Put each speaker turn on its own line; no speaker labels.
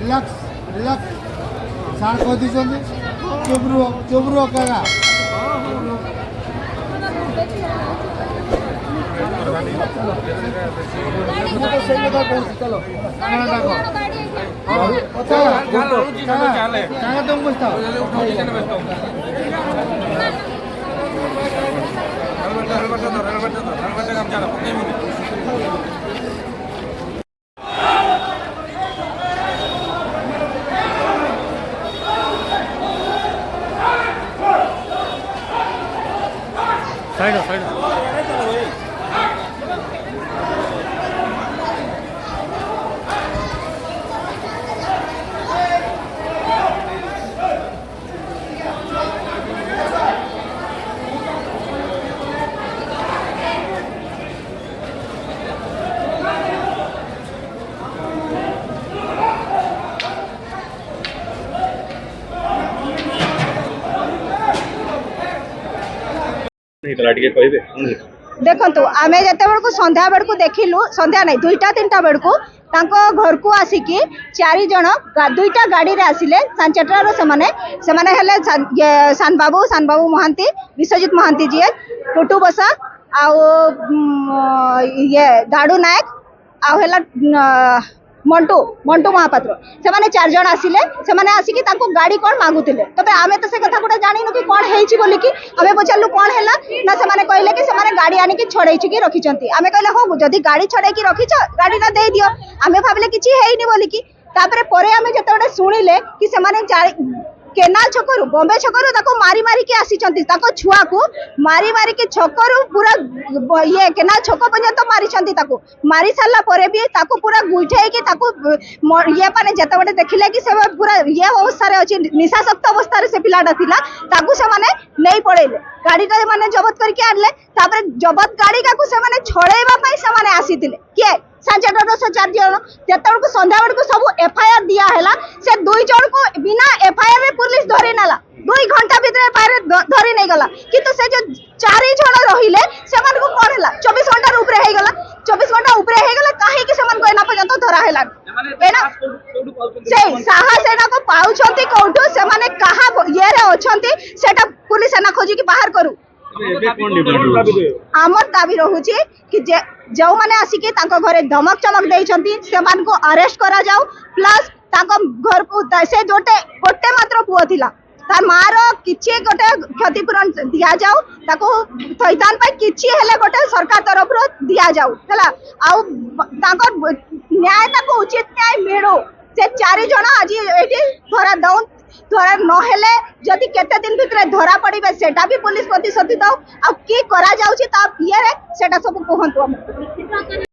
relax relax सार कह दी चुप रुह करा चलो तुम पूछता साइड साइड
देखो आमे जिते बेलू संध्या बेलू देखिलु संध्या नहीं 2टा 3टा बेलू घर को आसिकी 4 जन 2टा गाड़ी रे आसिले सांचेटार से हेले सान बाबू महांती विश्वजित महांती जी टुटू बसा ये दाड़ू नायक मंटू मंटू महापात्र से माने 4 जन आसिले से माने आसिकी ताको गाड़ी कौन मागुतिले तबे आमे तो से कथा गोटे जानिनु कि कौन हेइची बोली कि आमे पचारलु कौन हैला ना से माने कहले कि से माने गाड़ी आनी कि छड़ेची कि रखिचंती आमे कहले हो जदी गाड़ी छड़े कि रखिछ गाड़ी ना दे दियो आमे भाबले किछि हेइनी बोली कि तापरे परे आमे जते सुनिले कि से माने केनाल छकरू बॉम्बे छकरू ताको मारी मारी के आसीचंती ताको छुआ को मारी मारी के छकरू पूरा ये केनाल छक पर्यंत मारी छंती ताको मारी साला परे भी ताको पूरा गुइठे कि ताको ये माने जते बटे देखिले कि से पूरा ये अवस्था रे अछि निशाशक्त अवस्था रे से पिलाटा थिला ताको से माने नै पड़ेले गाड़ी टा माने जब्त करके आनले तापरे जब्त गाड़ी का को से माने छड़ेबा पई से माने आसीतिले के सांचेटार से 4 जन जेतड़ को संध्या बेड़ को सब एफआईआर दिया हैला से 2 जन को बिना एफआईआर रे पुलिस धरि नाला 2 घंटा भीतर एफआईआर धरि नै गला किंतु से जो 4 जन रहिले से मान को कोन हैला 24 घंटा ऊपर हे गला 24 घंटा ऊपर हे गला काहे कि से मान को एना पर्यंत धरा हैला एना से साहस एना को पाउछंती कोठो से माने कहा ये रे अछंती सेटा पुलिस एना खोजी कि बाहर करू आमर दाबी रहुची कि जो माने आसिकी तांको घरे धमक चमक देइछंती से मान को अरेस्ट करा जाऊ प्लस तांको घर को से गोटे मात्र पुओ थिला तार मारो किछि गोटे क्षतिपूरण दिया जाऊ ताको थैतान पे किछि हेले गोटे सरकार तरफ रो दिया जाऊ हला आउ तांको न्याय ताको उचित न्याय मिलू से 4 जन आज एठी धरा दउ धरा न हेले जदि केते दिन भितरे धरा पड़िबे सेटा भी पुलिस प्रतिशत दउ आ की करा जाउची ता ये रे सेटा सब कहंतु हम